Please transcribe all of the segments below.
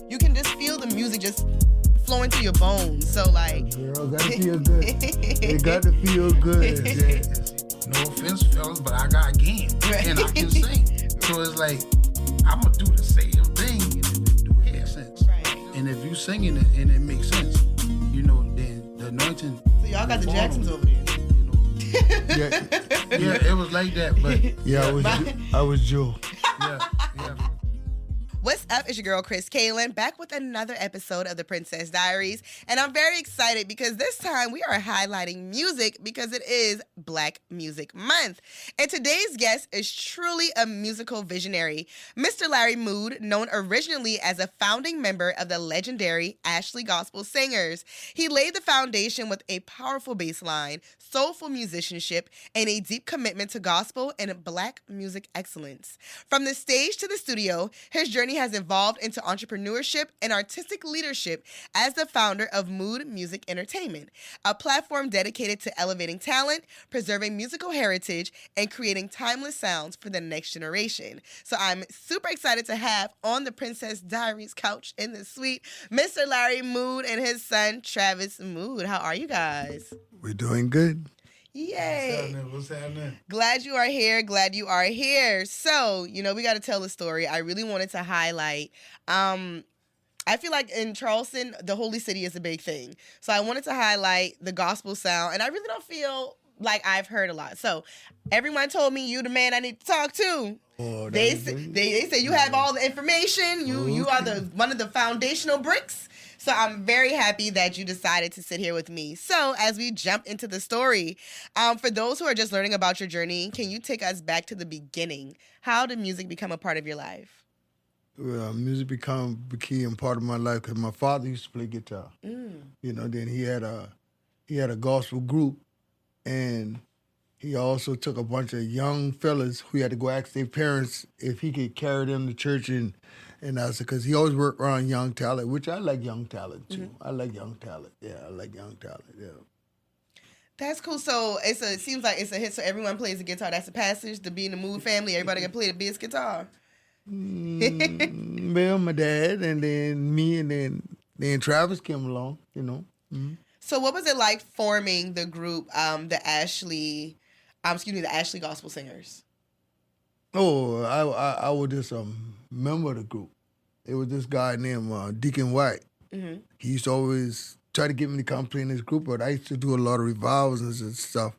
you can just feel the music just flowing through your bones. So like, girl, gotta feel good. It got to feel good. Yeah. No offense, fellas, but I got game and I can sing. So it's like I'm gonna do the same thing, and if it do make sense. Right. And if you singing it and it makes sense, then the anointing. So y'all got the Jacksons over there. Yeah, it was like that, but Yeah, I was Joe. yeah. What's up? It's your girl, Kris Kaylin, back with another episode of the Princess Diaries. And I'm very excited because this time we are highlighting music because it is Black Music Month. And today's guest is truly a musical visionary. Mr. Larry Mood, known originally as a founding member of the legendary Ashley Gospel Singers. He laid the foundation with a powerful bass line, soulful musicianship, and a deep commitment to gospel and Black music excellence. From the stage to the studio, his journey has evolved into entrepreneurship and artistic leadership as the founder of Mood Music Entertainment, a platform dedicated to elevating talent, preserving musical heritage, and creating timeless sounds for the next generation. So I'm super excited to have on the Princess Diaries couch in the suite, Mr. Larry Mood and his son, Travis Mood. How are you guys? We're doing good. Yay. What's happening? Glad you are here. Glad you are here. So, we got to tell the story. I really wanted to highlight, I feel like in Charleston, the Holy City is a big thing. So I wanted to highlight the gospel sound, and I really don't feel like I've heard a lot. So everyone told me you the man I need to talk to. Oh, They say you have all the information. You are one of the foundational bricks. So I'm very happy that you decided to sit here with me. So as we jump into the story, for those who are just learning about your journey, can you take us back to the beginning? How did music become a part of your life? Well, music became part of my life because my father used to play guitar. Then he had a gospel group, and he also took a bunch of young fellas who had to go ask their parents if he could carry them to church, and that's because he always worked around young talent, which I like young talent too. I like young talent. Yeah, I like young talent. Yeah. That's cool. So it seems like it's a hit. So everyone plays the guitar. That's the passage to be in the Mood family. Everybody can play the bass guitar. Well, my dad, and then me, and then Travis came along. So what was it like forming the group, the Ashley Gospel Singers? Oh, I was just a member of the group. It was this guy named Deacon White. Mm-hmm. He used to always try to get me to come play in his group, but I used to do a lot of revivals and stuff.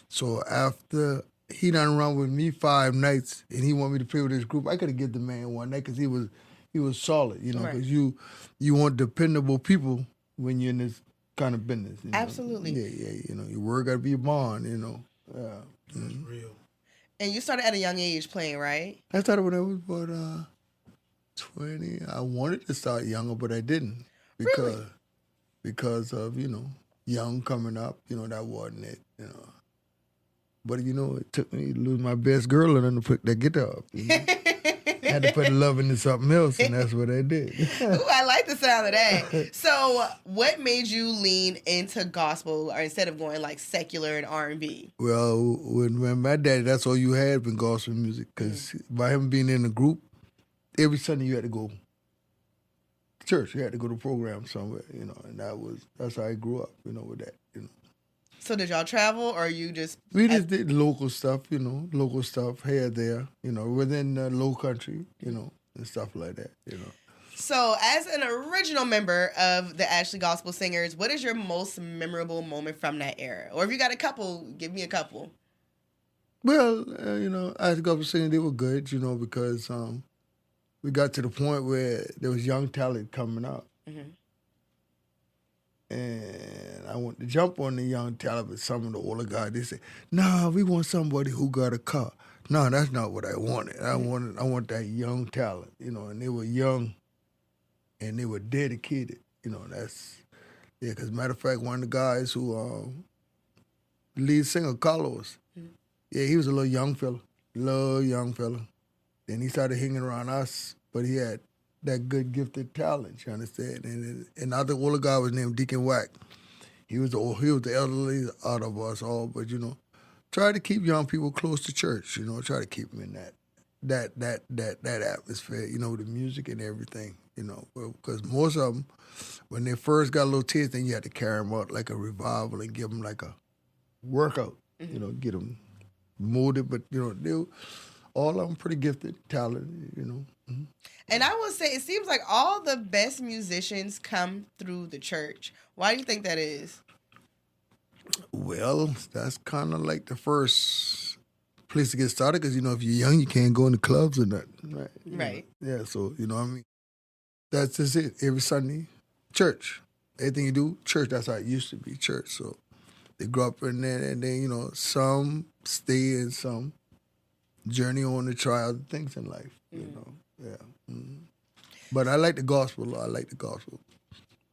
So after he done run with me 5 nights, and he wanted me to play with his group, I could have given the man one night because he was solid, because Right. you want dependable people when you're in this kind of business. Absolutely. Yeah. Your word got to be a bond. Yeah. That's real. And you started at a young age playing, right? I started when I was about 20. I wanted to start younger, but I didn't because of young coming up. That wasn't it. But it took me to lose my best girl and then to put that guitar up. I had to put love into something else, and that's what I did. Ooh, I like the sound of that. So, what made you lean into gospel, or instead of going like secular and R&B? Well, when my daddy, that's all you had was gospel music, because by him being in the group, every Sunday you had to go to church. You had to go to program somewhere, and that's how I grew up, with that, So did y'all travel, or you just... We just did local stuff, here, there, within the low country, and stuff like that, So as an original member of the Ashley Gospel Singers, what is your most memorable moment from that era? Or if you got a couple, give me a couple. Well, as a gospel singer, they were good, because we got to the point where there was young talent coming up. Mm-hmm. And I wanted to jump on the young talent, but some of the older guys, they said, "No, we want somebody who got a car." No, that's not what I wanted. I want that young talent, and they were young and they were dedicated. Because matter of fact, one of the guys who, the lead singer, Carlos, he was a little young fella. Then he started hanging around us, but he had that good gifted talent, you understand? And another older guy was named Deacon White. He was the elderly out of us all, but try to keep young people close to church, try to keep them in that. that atmosphere, you know, the music and everything, you know, because most of them, when they first got a little taste, then you had to carry them out like a revival and give them like a workout, you know, get them molded. But you know, all of them pretty gifted, talented, you know. Mm-hmm. And I will say, it seems like all the best musicians come through the church. Why do you think that is? Well, that's kind of like the first place to get started because, you know, if you're young, you can't go in the clubs or nothing. Right. Right. Yeah, so, you know what I mean? That's just it. Every Sunday, church. Everything you do, church. That's how it used to be, church. So they grew up in there and then, you know, some stay and some journey on to try other things in life, you know. Yeah. Mm-hmm. But I like the gospel. I like the gospel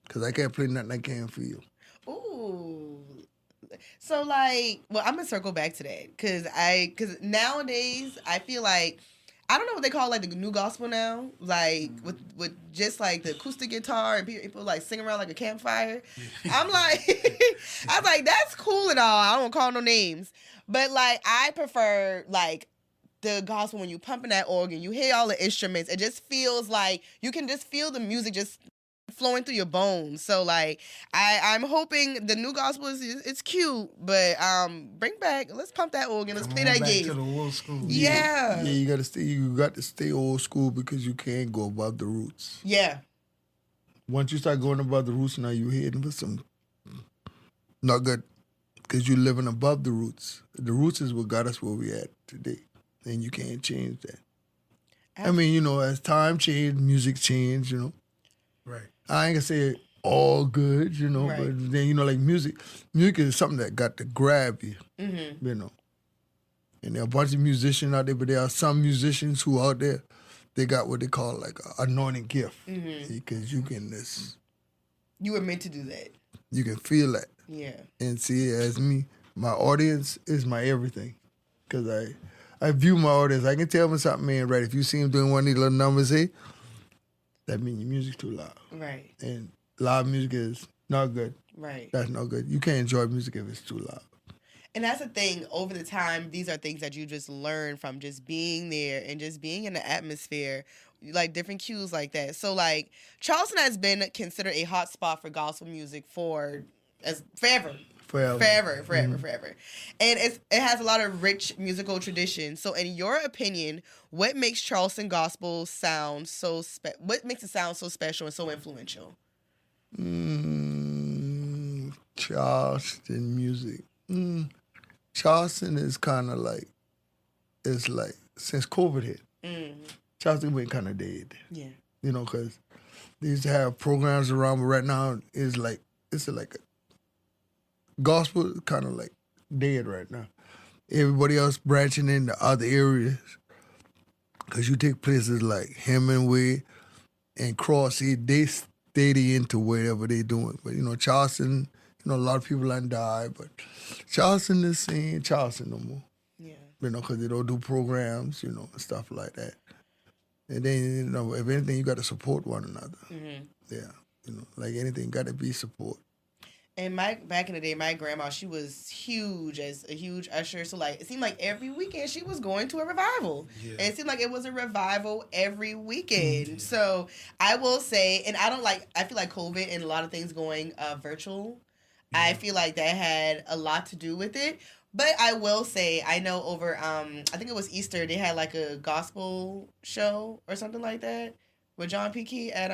because I can't play nothing I can't feel. Ooh. So, like, well, I'm going to circle back to that because nowadays I feel like, I don't know what they call like the new gospel now, like with just like the acoustic guitar and people like sing around like a campfire. I'm like, I'm like, that's cool and all. I don't call no names, but like I prefer like the gospel when you pumping that organ, you hear all the instruments. It just feels like you can just feel the music just flowing through your bones. So like I'm hoping the new gospel it's cute, but bring back, let's pump that organ, let's play that game. To the old school. Yeah. Yeah, you got to stay old school because you can't go above the roots. Yeah. Once you start going above the roots, now you're heading for some not good because you're living above the roots. The roots is what got us where we at today, and you can't change that. I mean, you know, as time changed, music changed, you know. Right. I ain't gonna say all good, you know, Right. but then, you know, like music is something that got to grab you, you know. And there are a bunch of musicians out there, but there are some musicians who out there, they got what they call like an anointing gift. Because you can You were meant to do that. you can feel that. Yeah. And see, as me, my audience is my everything. Because I view my audience. I can tell when something ain't right. If you see him doing one of these little numbers here, that means your music's too loud. Right. And loud music is not good. Right. That's not good. You can't enjoy music if it's too loud. And that's the thing, over the time, these are things that you just learn from just being there and just being in the atmosphere, like different cues like that. So like Charleston has been considered a hot spot for gospel music forever. Forever. And it has a lot of rich musical tradition. So in your opinion, what makes Charleston gospel sound so what makes it sound so special and so influential? Charleston music. Charleston is kind of like, it's like, since COVID hit, Charleston went kind of dead. Yeah. You know, because they used to have programs around, but right now it's like a gospel kind of like dead right now. Everybody else branching into other areas. Because you take places like Hemingway and Crossy, they steady into whatever they doing. But, you know, Charleston, you know, a lot of people done died, but Charleston is saying Charleston no more. Yeah. You know, because they don't do programs, you know, and stuff like that. And then, you know, if anything, you got to support one another. Yeah. You know, like anything, got to be support. And back in the day, my grandma, she was huge, as a huge usher. So, like, it seemed like every weekend she was going to a revival. Yeah. And it seemed like it was a revival every weekend. So, I will say, and I feel like COVID and a lot of things going virtual, I feel like that had a lot to do with it. But I will say, I know over, I think it was Easter, they had like a gospel show or something like that with John P. Key at,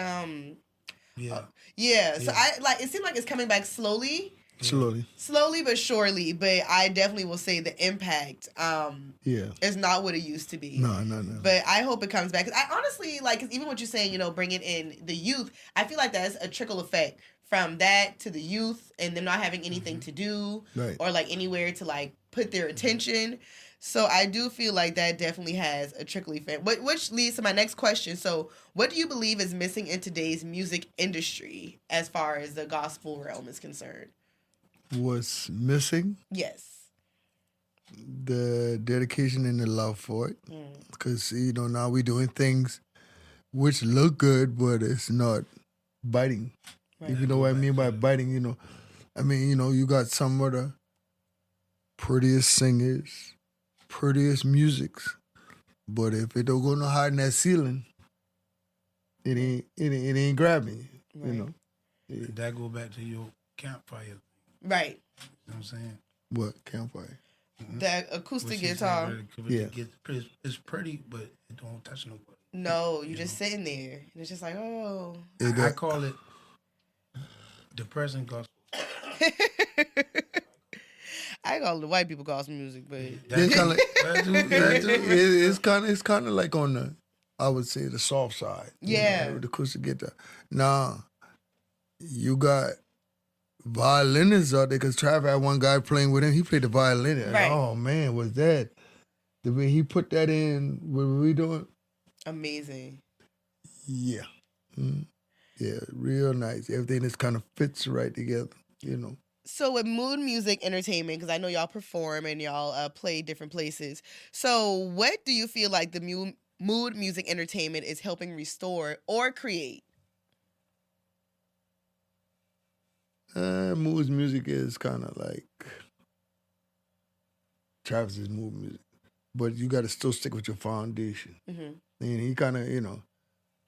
yeah. So it seemed like it's coming back slowly but surely. But I definitely will say the impact is not what it used to be. No. But I hope it comes back. 'Cause I honestly, like, 'cause even what you're saying, you know, bringing in the youth, I feel like that's a trickle effect from that to the youth and them not having anything to do or like anywhere to like put their attention. So I do feel like that definitely has a trickle effect, which leads to my next question. So what do you believe is missing in today's music industry as far as the gospel realm is concerned? What's missing? Yes. The dedication and the love for it. Because, you know, now we're doing things which look good, but it's not biting. Right. If you know what I mean by biting, you know. I mean, you know, you got some of the prettiest singers, prettiest musics, But if it don't go no higher than that ceiling, it ain't grabbing you. Right. You know. Yeah. That go back to your campfire. Right. You know what I'm saying? What campfire? That acoustic What she said, guitar. really, it's pretty, but it don't touch nobody. No, you just sitting there. And it's just like, oh. I call it depressing gospel. I call it the white people gospel music, but It's kind of That it's kind of like on the, I would say, the soft side. Yeah. With the acoustic guitar. Now, you got violinists out there, because Trav had one guy playing with him. He played the violin. And, Right. oh man, was that the way he put that in? What were we doing? amazing. Yeah. Yeah, real nice. Everything just kind of fits right together, you know. So with Mood Music Entertainment, because I know y'all perform and y'all play different places. So what do you feel like the Mood Music Entertainment is helping restore or create? Mood's music is kind of like Travis's mood music, but you got to still stick with your foundation. Mm-hmm. And he kind of, you know,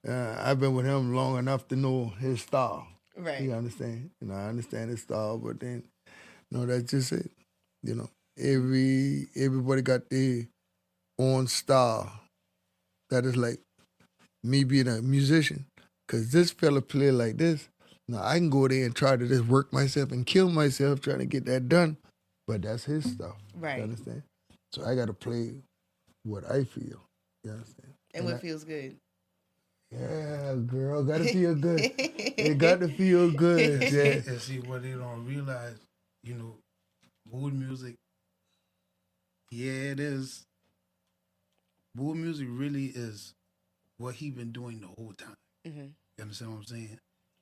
I've been with him long enough to know his style. Right. You understand? You know, I understand his style, but then, you know, that's just it. You know, everybody got their own style. That is like me being a musician, because this fella play like this. Now, I can go there and try to just work myself and kill myself trying to get that done, but that's his stuff. Right. You understand? So I got to play what I feel. You understand? And what feels good. Yeah, girl, got to feel good. It got to feel good. Yeah. And see, what they don't realize, you know, mood music, yeah, it is. Mood music really is what he been doing the whole time. Mm-hmm. You understand what I'm saying?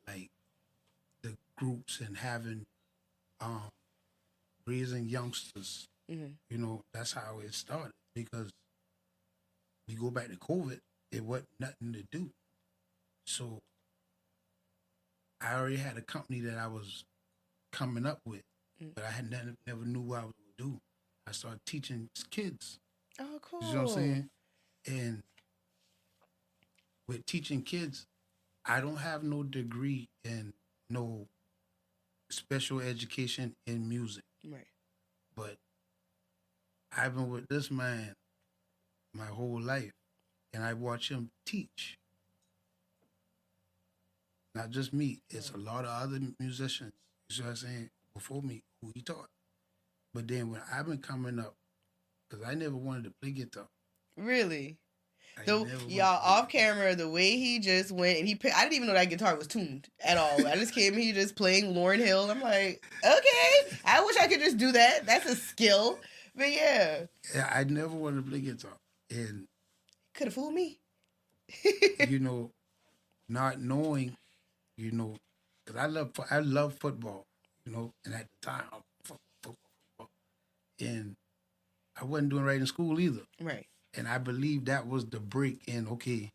Like, the groups and having, raising youngsters. Mm-hmm. You know, that's how it started. Because you go back to COVID, it wasn't nothing to do. So I already had a company that I was coming up with, but I had never knew what I would do. I started teaching kids. Oh, cool. You know what I'm saying? And with teaching kids, I don't have no degree in no special education in music. Right. But I've been with this man my whole life, and I watch him teach. Not just me, it's a lot of other musicians, you know what I'm saying, before me, who he taught. But then when I've been coming up, because I never wanted to play guitar. Really? I never Y'all wanted to off play camera, the way he just went and I didn't even know that guitar was tuned at all. I just came here just playing Lauryn Hill. I'm like, okay, I wish I could just do that. That's a skill. But yeah. Yeah, I never wanted to play guitar. And, Could have fooled me. you know, not knowing, you know, because I love football, you know, and at the time, football. And I wasn't doing right in school either. Right. And I believe that was the break in, okay,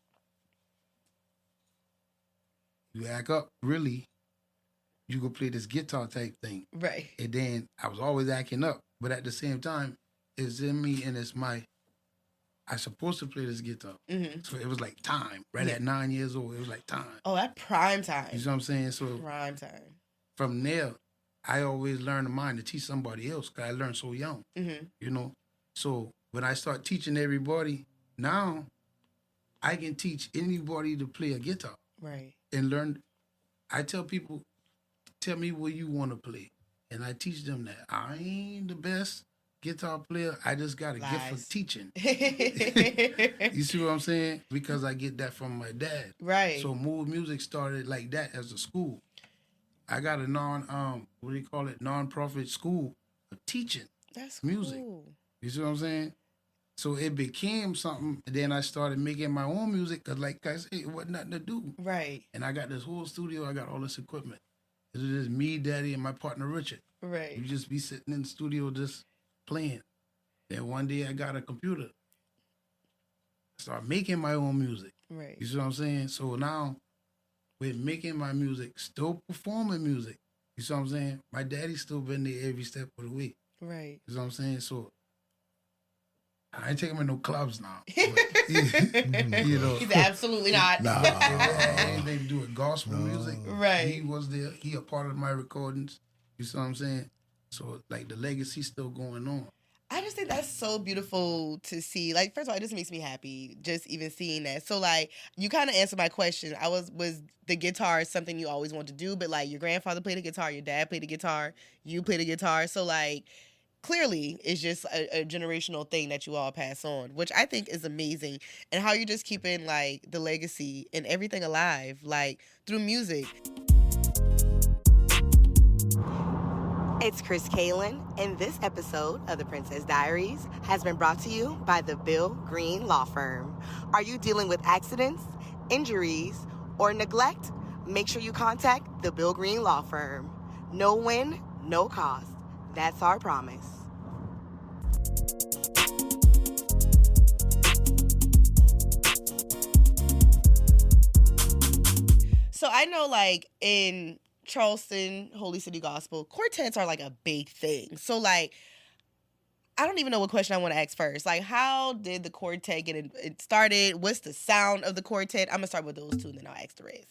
you act up, really, you go play this guitar type thing. Right. And then I was always acting up. But at the same time, it's in me and I supposed to play this guitar. Mm-hmm. So it was like time. Right at 9 years old, it was like time. Oh, that prime time. You know what I'm saying? So Prime time. from there, I always learned a mind to teach somebody else because I learned so young, Mm-hmm. you know? So when I start teaching everybody, now I can teach anybody to play a guitar Right. and learn. I tell people, tell me what you want to play. And I teach them that I ain't the best guitar player. I just got a gift for teaching. You see what I'm saying? Because I get that from my dad. Right. So Mood Music started like that as a school. I got a non-profit school of teaching That's music. cool. You see what I'm saying? So it became something. And then I started making my own music because, like I said, it wasn't nothing to do. Right. And I got this whole studio. I got all this equipment. It was just me, Daddy, and my partner, Richard. Right. You just be sitting in the studio just playing. Then one day I got a computer. I started making my own music. Right. You see what I'm saying? So now, with making my music, still performing music, you see what I'm saying? My daddy still been there every step of the way. Right. You see what I'm saying? So I ain't taking him in no clubs now. But you know, He's absolutely not. Nah. it had anything to do with gospel music. Right. He was there. He a part of my recordings. You see what I'm saying? So like the legacy's still going on. I just think that's so beautiful to see. Like, first of all, it just makes me happy just even seeing that. So, like, you kind of answered my question. Was the guitar something you always wanted to do? But, like, your grandfather played the guitar, your dad played the guitar, you played the guitar. So, like, clearly it's just a generational thing that you all pass on, which I think is amazing. And how you're just keeping, like, the legacy and everything alive, like, through music. It's Kris Kaylin, and this episode of the Princess Diaries has been brought to you by the Bill Green Law Firm. Are you dealing with accidents, injuries, or neglect? Make sure you contact the Bill Green Law Firm. No win, no cost. That's our promise. So I know, like, in Charleston, Holy City Gospel, quartets are like a big thing. So, like, I don't even know what question I want to ask first. Like, how did the quartet get it started? What's the sound of the quartet? I'm going to start with those two, and then I'll ask the rest.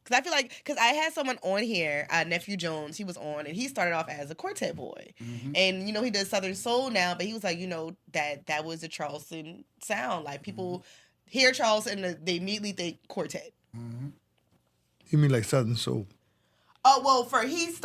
Because I feel like, because I had someone on here, Nephew Jones, he was on, and he started off as a quartet boy. Mm-hmm. And, you know, he does Southern Soul now, but he was like, you know, that was the Charleston sound. Like, people hear Charleston, and they immediately think quartet. Mm-hmm. You mean like Southern Soul? Oh, well, he's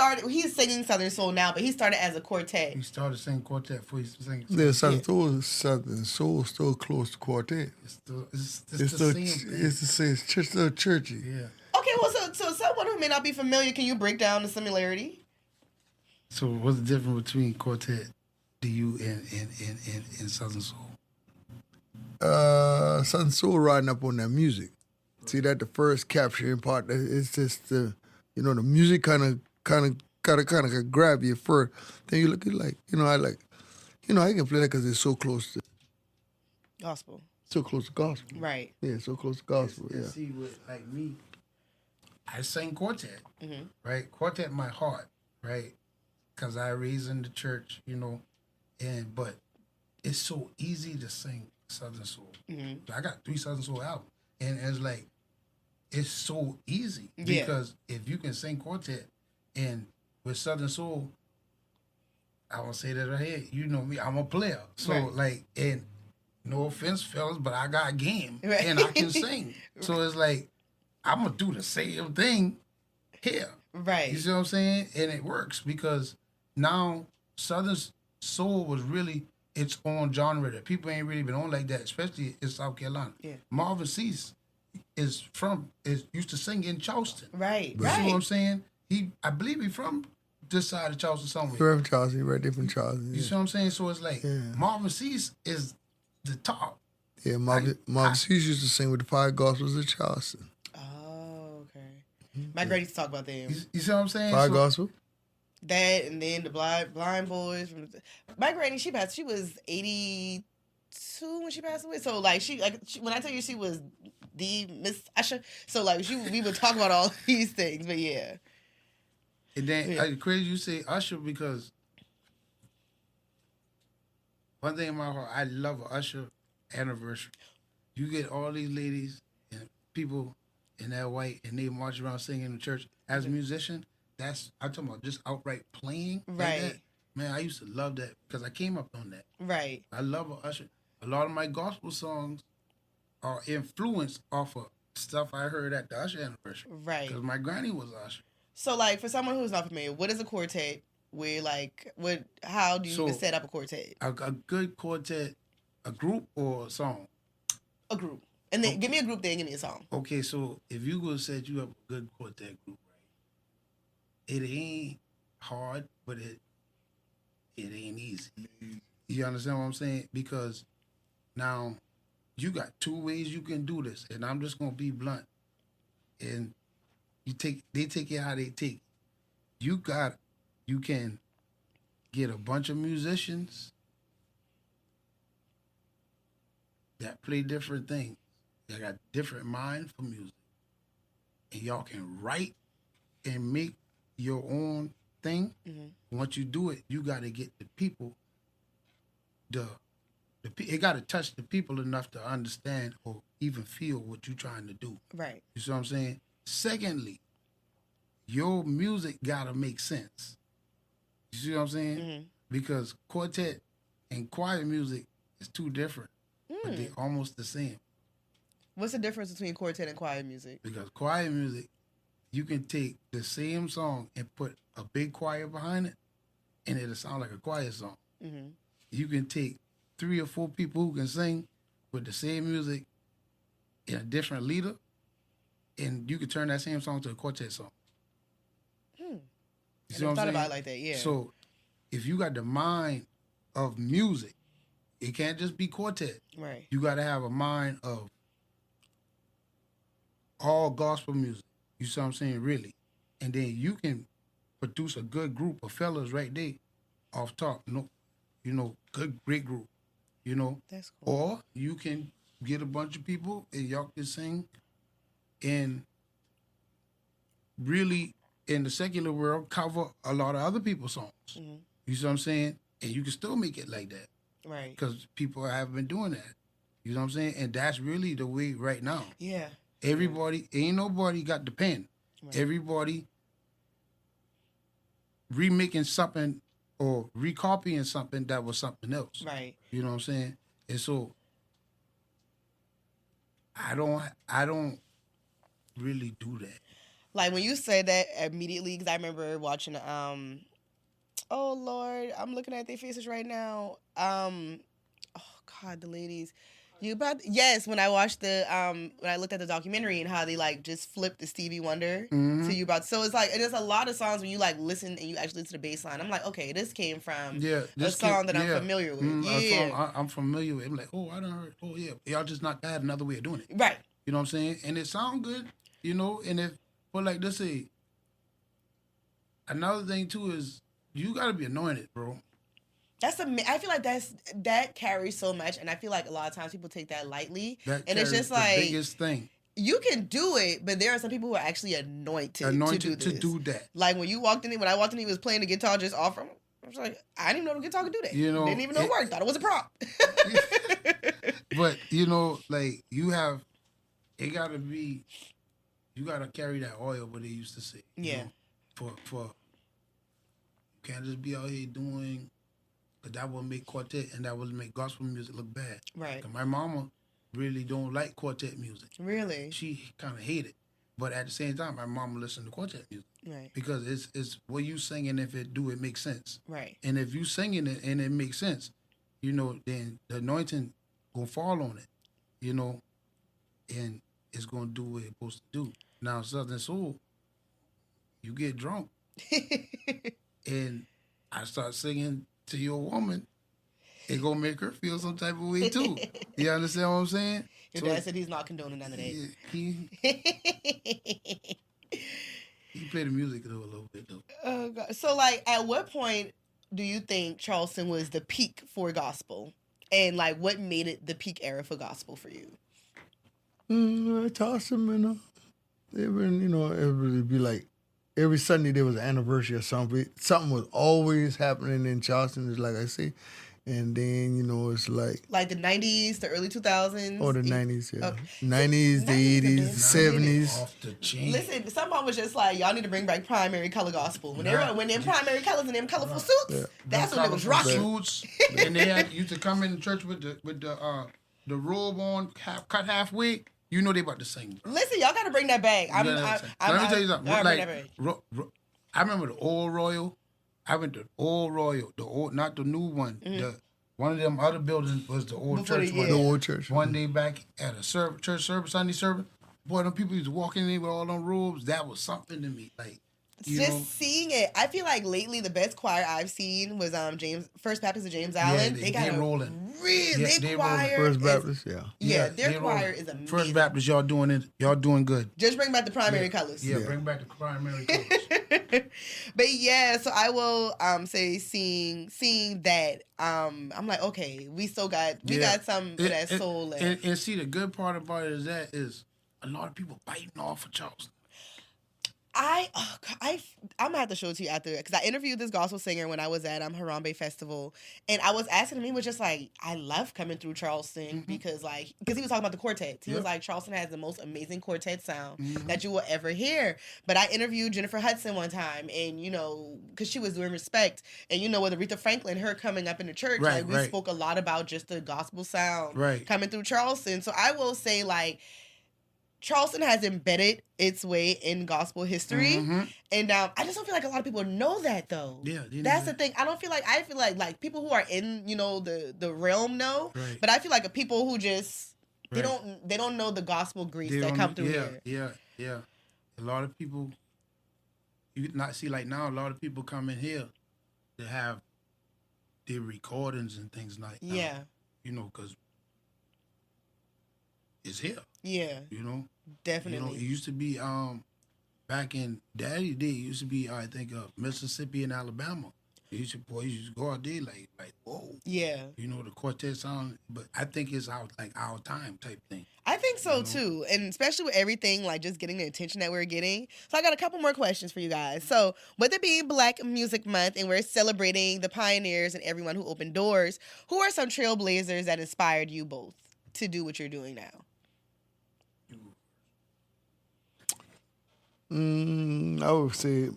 singing Southern Soul now, but he started as a quartet. He started singing quartet before he sang. Yeah, Southern Soul still close to quartet. It's the same thing. It's still churchy. Yeah. Okay, well, so someone who may not be familiar, can you break down the similarity? So what's the difference between quartet to you and Southern Soul? Southern Soul riding up on that music. See that the first capturing part, it's just the music kind of grab you first. Then you look at like, I can play that because it's so close to gospel. So close to gospel. Right. Yeah, so close to gospel. Yeah. See, with like me, I sang quartet, right? Quartet my heart, right? Because I raised in the church, but it's so easy to sing Southern Soul. Mm-hmm. I got 3 Southern Soul albums, and it's like, it's so easy because if you can sing quartet and with Southern Soul, I won't say that right here. You know me, I'm a player. So and no offense, fellas, but I got game and I can sing. So it's like I'm gonna do the same thing here. Right. You see what I'm saying? And it works because now Southern Soul was really its own genre that people ain't really been on like that, especially in South Carolina. Yeah. Marvin Cease is used to sing in Charleston. Right. You see what I'm saying? I believe he's from this side of Charleston somewhere. From Charleston, right there from Charleston. You see what I'm saying? So it's like Marvin Cease is the top. Yeah, Marvin Cease used to sing with the 5 Gospels of Charleston. Oh, okay. My granny used to talk about them. You see what I'm saying? 5 Gospel? That and then the blind boys. My granny, she passed. She was 82 when she passed away. So like she when I tell you she was the Miss Usher. So like we would talk about all these things. But yeah. And then crazy you say Usher because one thing in my heart, I love an Usher anniversary. You get all these ladies and people in that white and they march around singing in the church. As a musician, I'm talking about just outright playing. Right. Like that. Man, I used to love that because I came up on that. Right. I love an Usher. A lot of my gospel songs are influenced off of stuff I heard at the Usher anniversary. Right. Because my granny was Usher. So, like, for someone who's not familiar, what is a quartet? How do you even set up a quartet? A good quartet, a group or a song? A group. And then give me a group, then give me a song. Okay, so if you go set you up a good quartet group, right? It ain't hard, but it ain't easy. You understand what I'm saying? Because now you got 2 ways you can do this, and I'm just gonna be blunt. And they take it how they take. You can get a bunch of musicians that play different things. They got different mind for music, and y'all can write and make your own thing. Mm-hmm. Once you do it, you got to get the people to it got to touch the people enough to understand or even feel what you're trying to do. Right. You see what I'm saying? Secondly, your music got to make sense. You see what I'm saying? Mm-hmm. Because quartet and choir music is two different, but they're almost the same. What's the difference between quartet and choir music? Because choir music, you can take the same song and put a big choir behind it, and it'll sound like a choir song. Mm-hmm. You can take 3 or 4 people who can sing with the same music and a different leader, and you can turn that same song to a quartet song. You see what I'm thought saying? about it like that, yeah. So if you got the mind of music, it can't just be quartet. Right. You got to have a mind of all gospel music. You see what I'm saying? Really. And then you can produce a good group of fellas right there off top. Good, great group. That's cool. Or you can get a bunch of people and y'all can sing and really in the secular world cover a lot of other people's songs. Mm-hmm. You see what I'm saying? And you can still make it like that. Right. Because people have been doing that. You know what I'm saying? And that's really the way right now. Yeah. Everybody, ain't nobody got the pen. Right. Everybody remaking something or recopying something that was something else. Right. You know what I'm saying? And so I don't really do that. Like when you say that immediately, because I remember watching, oh Lord, I'm looking at their faces right now. Oh God, the ladies. When I watched when I looked at the documentary and how they like just flipped the Stevie Wonder to You About. So it's like, and there's a lot of songs when you like listen and you actually listen to the bass line. I'm like, okay, this came from a song that I'm familiar with. A song I'm familiar with. I'm like, oh, I done heard. Oh yeah, y'all just not had another way of doing it. Right. You know what I'm saying? And it sound good, and but like let's say, another thing too is you gotta be anointed, bro. I feel like that carries so much, and I feel like a lot of times people take that lightly, That and it's just the like biggest thing. You can do it, but there are some people who are actually anointed to do that. Like when I walked in, he was playing the guitar just off from. I was like, I didn't even know the guitar could do that. Didn't even know it worked. Thought it was a prop. But like it gotta be. You gotta carry that oil, what they used to say. Yeah. For you can't just be out here doing. That would make quartet and that would make gospel music look bad. Right. My mama really don't like quartet music. Really? She kind of hate it. But at the same time, my mama listened to quartet music. Right. Because it's what you singing, if it makes sense. Right. And if you singing it and it makes sense, then the anointing gonna fall on it, and it's gonna do what it's supposed to do. Now, Southern Soul, you get drunk. And I start singing to your woman, it gonna make her feel some type of way too. You understand what I'm saying? Your dad said he's not condoning none of that. He played the music though a little bit though. Oh God. So like, at what point do you think Charleston was the peak for gospel, and like what made it the peak era for gospel for you? Charleston, everybody be like. Every Sunday there was an anniversary or something. Something was always happening in Charleston, just like I say. And then, it's like the 90s, the early 2000s. Oh, the 90s, yeah. 90s, 90s, the 80s, the 70s. Off the chain. Listen, someone was just like, y'all need to bring back primary color gospel. When them primary colors and them colorful suits, that's when it was rocking. Suits, and they used to come in church with the robe on, cut halfway. They about to sing. Bro. Listen, y'all got to bring that back. Let me tell you something. I remember the old Royal. I went to Old Royal, not the new one. Mm-hmm. One of them other buildings was the old church one. The old church. One day back at a church service, Sunday service, boy, them people used to walk in there with all them robes. That was something to me. Like, seeing it, I feel like lately the best choir I've seen was First Baptist of James Island. Yeah, they rolling. Their choir. First Baptist, yeah. Their choir is amazing. First Baptist, y'all doing it. Y'all doing good. Just bring back the primary colors. Yeah, bring back the primary colors. But yeah, so I will say seeing that, I'm like, okay, we got some of that soul left. And see, the good part about it is a lot of people biting off of Charleston. I'm gonna have to show it to you after, because I interviewed this gospel singer when I was at Harambe Festival, and I was asking him, he was just like, I love coming through Charleston because he was talking about the quartets. He was like, Charleston has the most amazing quartet sound that you will ever hear. But I interviewed Jennifer Hudson one time, and because she was doing Respect, and with Aretha Franklin, her coming up in the church, we spoke a lot about just the gospel sound coming through Charleston. So I will say, like, Charleston has embedded its way in gospel history, and I just don't feel like a lot of people know that, though. Yeah, that's the thing. I feel like people who are in the realm know, but I feel like people who just they don't know the gospel grease that come through here. Yeah. A lot of people, you not see, like now, a lot of people come in here to have their recordings and things like that. Because it's here. Yeah. Definitely. It used to be back in Daddy day. It used to be I think Mississippi and Alabama. You used to go out there like whoa. Yeah. The quartet sound, but I think it's our time type thing. I think so too, and especially with everything like just getting the attention that we're getting. So I got a couple more questions for you guys. So with it being Black Music Month and we're celebrating the pioneers and everyone who opened doors, who are some trailblazers that inspired you both to do what you're doing now? I would say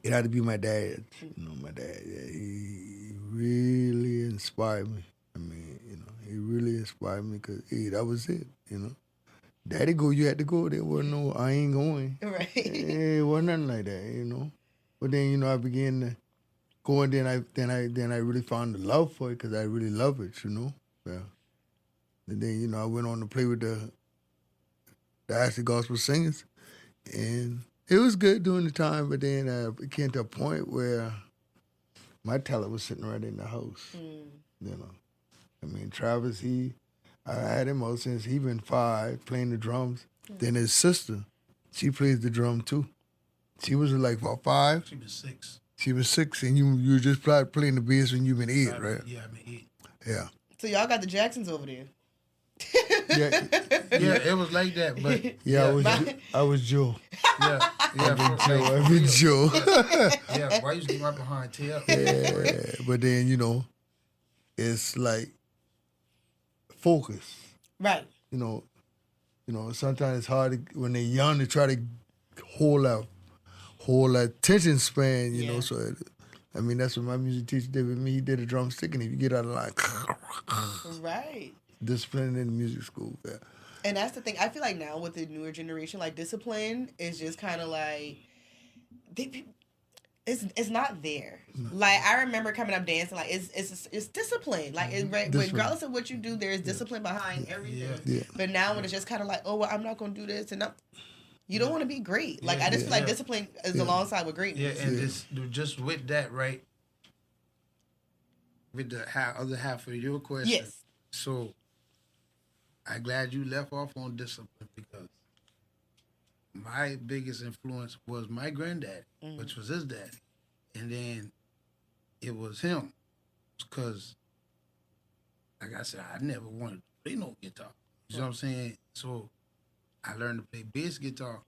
it had to be my dad. My dad. Yeah, he really inspired me. I mean, he really inspired me because that was it. Daddy go, you had to go. There wasn't no, I ain't going. Right. It wasn't nothing like that. But then I began to go, and then I really found the love for it because I really love it. Yeah. And then I went on to play with the Ashley Gospel Singers. And it was good during the time, but then it came to a point where my talent was sitting right in the house. I mean, Travis, I had him out since he been 5 playing the drums. Then his sister, she plays the drum too. She was like about 5. She was 6. She was 6, and you were just playing the bass when you been 8, right? Yeah, I've been 8. Yeah. So y'all got the Jacksons over there. Yeah, it was like that, but I was Joe. I've been Joe. Why you get right behind tail? Yeah, but then it's like focus. Right. Sometimes it's hard when they're young to try to hold that attention span. So I mean that's what my music teacher did with me. He did a drumstick, and if you get out of line, right. Discipline in the music school. Yeah. And that's the thing. I feel like now with the newer generation, like discipline is just kind of like it's not there. No. Like I remember coming up dancing, like it's discipline. Like regardless of what you do, there's discipline behind everything. Yeah. But now when it's just kind of like, oh well, I'm not gonna do this, and you don't want to be great. Like I just feel like discipline is alongside with greatness. Yeah, and just with that, right? With the other half of your question. Yes. So I'm glad you left off on discipline because my biggest influence was my granddad, which was his daddy. And then it was him because, like I said, I never wanted to play no guitar. You know what I'm saying? So I learned to play bass guitar.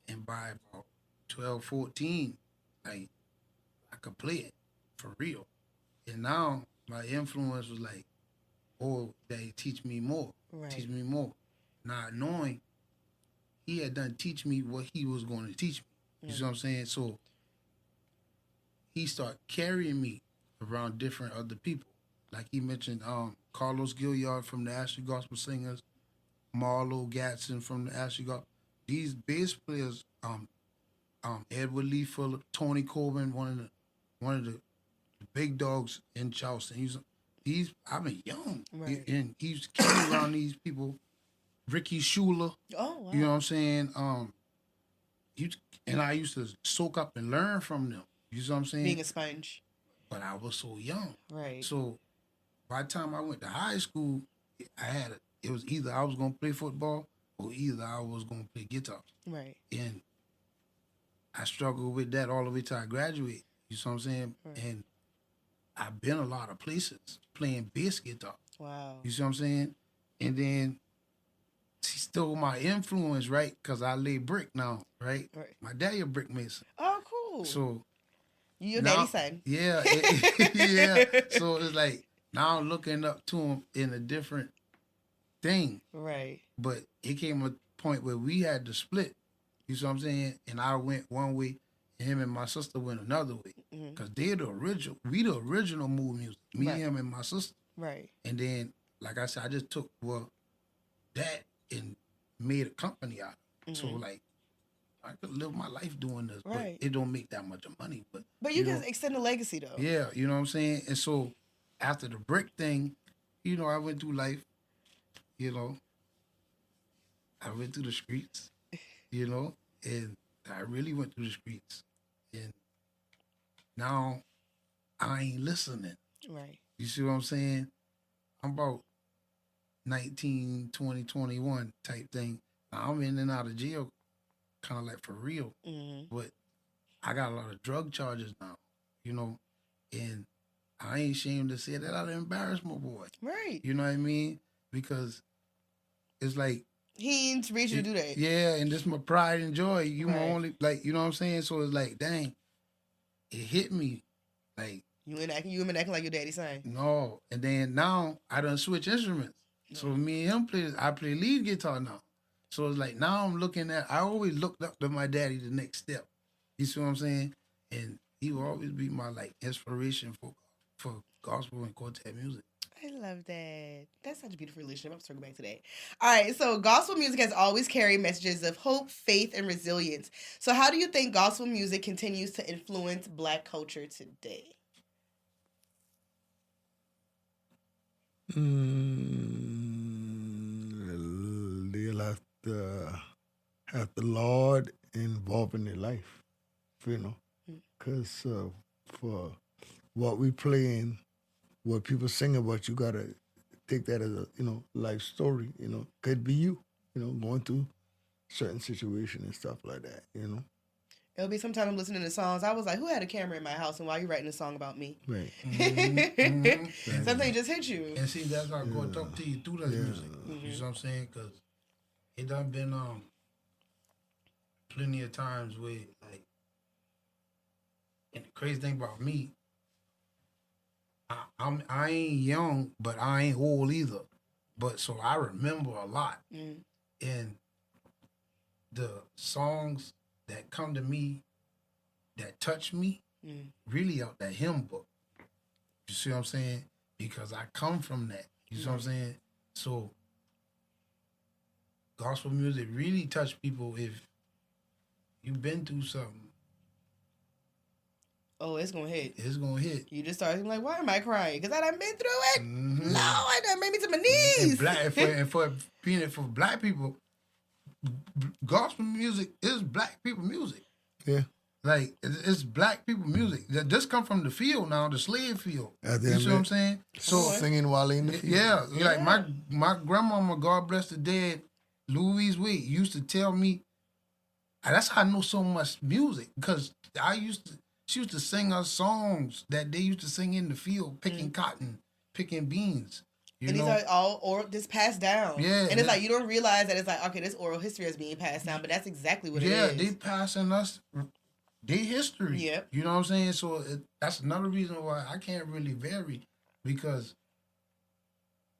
And by about 12, 14, like, I could play it for real. And now my influence was like, they teach me more. Right. Teach me more. Not knowing he had done teach me what he was going to teach me. You see what I'm saying? So he started carrying me around different other people. Like he mentioned Carlos Gilliard from the Ashley Gospel Singers, Marlo Gatson from the Ashley Gospel. These bass players, Edward Lee Fuller, Tony Coburn, one of the big dogs in Charleston. I've been young. Right. And he's carrying around these people. Ricky Schuler. Oh, wow. You know what I'm saying? And I used to soak up and learn from them. You know what I'm saying? Being a sponge. But I was so young. Right. So by the time I went to high school, it was either I was going to play football or either I was going to play guitar. Right. And I struggled with that all the way till I graduated. You know what I'm saying? Right. And I've been a lot of places playing bass guitar. Wow. You see what I'm saying? And then she stole my influence, right? Because I lay brick now, right? Right. My daddy a brick mason. Oh, cool. So You your now, daddy's son. yeah, yeah. So it's like now I'm looking up to him in a different thing. Right. But it came a point where we had to split. You see what I'm saying? And I went one way, and him and my sister went another way. Because they're the original. We the original mood music. Me, Right. him, and my sister. Right. And then, like I said, I just took that and made a company out of it. So like I could live my life doing this, Right. but it don't make that much of money. But you know, can extend the legacy though. yeah, you know what I'm saying? And so after the brick thing, you know, I went through life, you know. I went through the streets, you know, and I really went through the streets. And now I ain't listening. Right. You see what I'm saying? I'm about 19, 20, 21 type thing. Now I'm in and out of jail, kind of like for real. But I got a lot of drug charges now, you know, and I ain't ashamed to say that I'd embarrass my boy. Right. You know what I mean? Because it's like, he ain't reach you to do that. yeah, and this my pride and joy. You my Right. only, like, you know what I'm saying? So it's like, dang, it hit me. Like, You been acting like your daddy's son. no. And then now I done switch instruments. So me and him I play lead guitar now. So it's like now I'm looking at, I always looked up to my daddy the next step. You see what I'm saying? And he will always be my like inspiration for gospel and quartet music. I love that. That's such a beautiful relationship. I'm circling back to that. All right, so gospel music has always carried messages of hope, faith, and resilience. So how do you think gospel music continues to influence Black culture today? They'll have the Lord involved in their life, you know, because for what we play and what people sing about, you gotta take that as a life story. Could be you, going through certain situation and stuff like that. It'll be sometime I'm listening to songs. I was like, who had a camera in my house and why you writing a song about me? Right. Something just hit you. And see, that's why I'm going to talk to you through that music. You know what I'm saying? Because it done been plenty of times where, like, and the crazy thing about me, I ain't young, but I ain't old either. But so I remember a lot. And the songs that come to me, that touch me, really out that hymn book. You see what I'm saying? Because I come from that. You see what I'm saying? So gospel music really touch people if you've been through something. Oh, it's gonna hit. It's gonna hit. You just start like, why am I crying? Because I done been through it. Lord, that made me to my knees. And for being for Black people, gospel music is Black people music. Yeah. Like, it's Black people music. This come from the field now, the slave field. You see what I'm saying? So singing while in the field. Yeah, like my grandmama, God bless the dead, Louise Wade, used to tell me, that's how I know so much music, because she used to sing us songs that they used to sing in the field, picking cotton, picking beans. And these are all oral, just passed down. Yeah. And it's like, you don't realize that it's like, okay, this oral history is being passed down, but that's exactly what it is. Yeah, they passing us their history. Yep. You know what I'm saying? So that's another reason why I can't really vary, because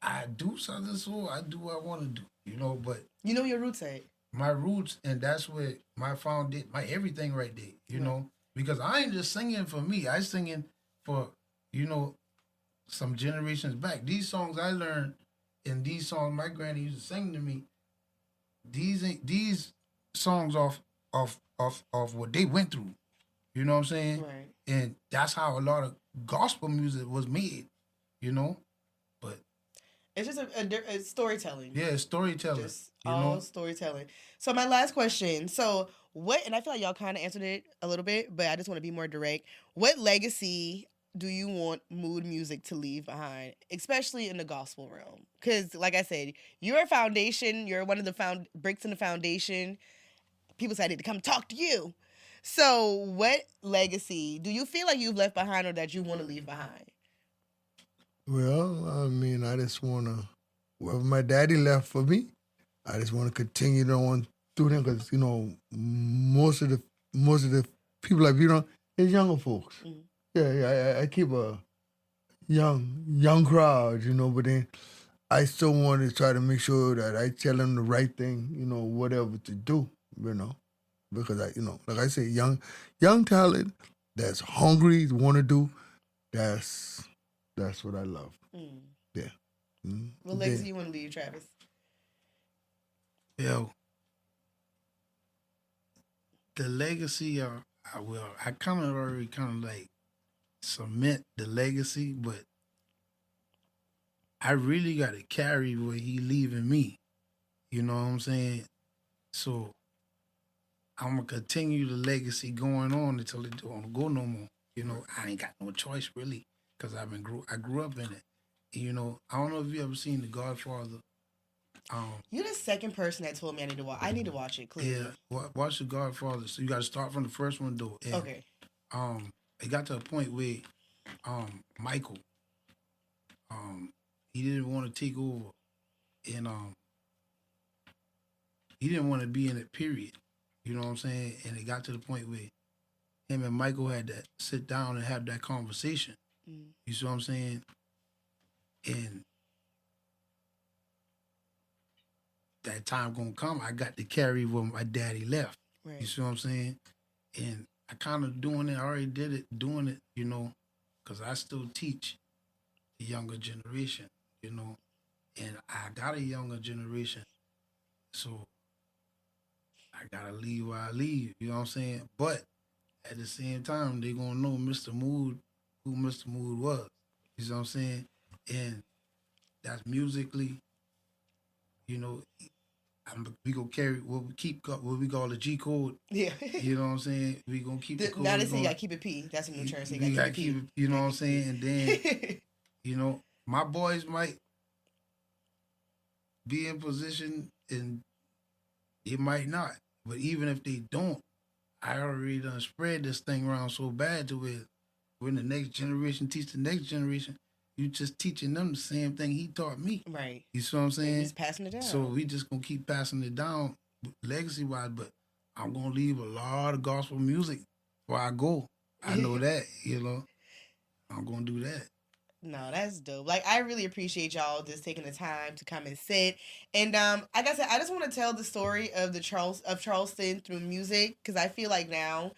I do something, so I do what I want to do, but... You know your roots at. My roots, and that's where my foundation, my everything right there, you know? Because I ain't just singing for me. I singing for, some generations back. These songs I learned, and these songs my granny used to sing to me, these songs off what they went through. You know what I'm saying? Right. And that's how a lot of gospel music was made, But it's just a storytelling. yeah, it's storytelling. Just all storytelling. So my last question. So and I feel like y'all kind of answered it a little bit, but I just want to be more direct. What legacy do you want mood music to leave behind, especially in the gospel realm? Because, like I said, you're a foundation. You're one of the bricks in the foundation. People say I need to come talk to you. So what legacy do you feel like you've left behind or that you want to leave behind? Well, I mean, I just want to, whatever my daddy left for me, I just want to continue on through them because most of the people like it's younger folks. Mm. Yeah, I keep a young crowd, but then I still want to try to make sure that I tell them the right thing, whatever to do, because like I say, young talent that's hungry, want to do, that's what I love. Mm. Yeah. Mm. What legacy you want to leave, Travis? Yo, the legacy I kind of already like cement the legacy, but I really got to carry what he leaving me. You know what I'm saying? So I'm gonna continue the legacy going on until it don't go no more. I ain't got no choice really, because I grew up in it. I don't know if you ever seen The Godfather. You're the second person that told me I need to watch it. Clearly. Yeah, watch The Godfather. So you got to start from the first one though. And, okay. It got to a point where, Michael, he didn't want to take over, and he didn't want to be in it. Period. You know what I'm saying? And it got to the point where him and Michael had to sit down and have that conversation. Mm. You see what I'm saying? And that time gonna come, I got to carry what my daddy left. Right. You see what I'm saying? And I kind of doing it, I already did it, doing it, because I still teach the younger generation, and I got a younger generation. So I gotta leave where I leave, you know what I'm saying? But at the same time, they gonna know Mr. Mood, who Mr. Mood was. You know what I'm saying? And that's musically, we gonna carry what we call the G code. Yeah. You know what I'm saying? We gonna keep the code. Now they say you gotta keep it P. That's a new term. So you gotta keep it. You know what I'm saying? And then, my boys might be in position, and it might not. But even if they don't, I already done spread this thing around so bad to where when the next generation teach the next generation, you just teaching them the same thing he taught me. Right. You see what I'm saying? Just passing it down. So we just gonna keep passing it down legacy wise, but I'm gonna leave a lot of gospel music where I go. I know that, I'm gonna do that. No, that's dope. Like, I really appreciate y'all just taking the time to come and sit. And like I said, I just want to tell the story of Charleston through music, because I feel like now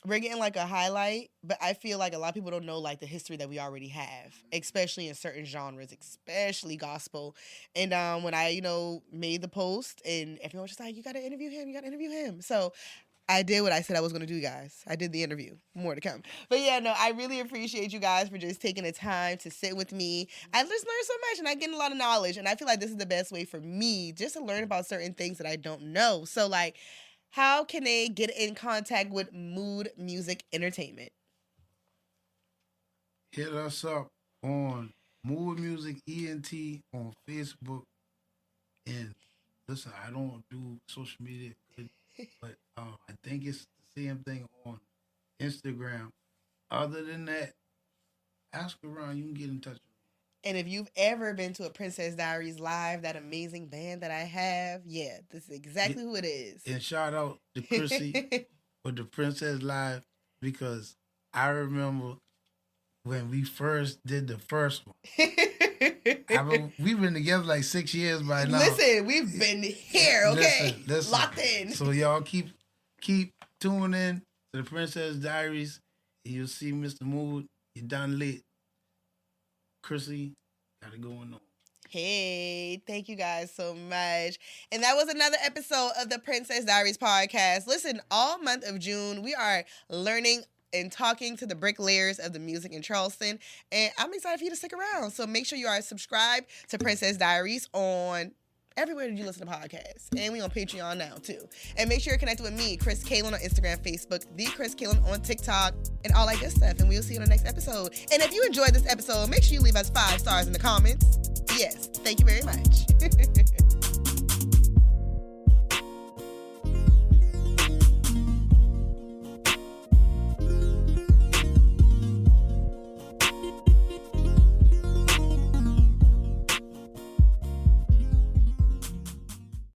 we're getting like a highlight, but I feel like a lot of people don't know like the history that we already have, especially in certain genres, especially gospel. And when I, made the post, and everyone was just like, you got to interview him. So I did what I said I was going to do, guys. I did the interview. More to come. But yeah, no, I really appreciate you guys for just taking the time to sit with me. I just learned so much, and I get a lot of knowledge, and I feel like this is the best way for me just to learn about certain things that I don't know. So like, how can they get in contact with Mood Music Entertainment? Hit us up on Mood Music ENT on Facebook. And listen, I don't do social media, but I think it's the same thing on Instagram. Other than that, ask around. You can get in touch with me. And if you've ever been to a Princess Diaries Live, that amazing band that I have, yeah, this is exactly who it is. And shout out to Chrissy with the Princess Live, because I remember when we first did the first one. We've been together like 6 years by now. Listen, we've been here, okay? Listen. Locked in. So y'all keep tuning in to the Princess Diaries, and you'll see Mr. Mood. You're done late. Chrissy, got it going on. Hey, thank you guys so much. And that was another episode of the Princess Diaries Podcast. Listen, all month of June, we are learning and talking to the bricklayers of the music in Charleston. And I'm excited for you to stick around. So make sure you are subscribed to Princess Diaries on everywhere that you listen to podcasts. And we on Patreon now, too. And make sure you're connected with me, Kris Kaylin, on Instagram, Facebook, the Kris Kaylin on TikTok, and all that good stuff. And we'll see you on the next episode. And if you enjoyed this episode, make sure you leave us 5 stars in the comments. Yes, thank you very much.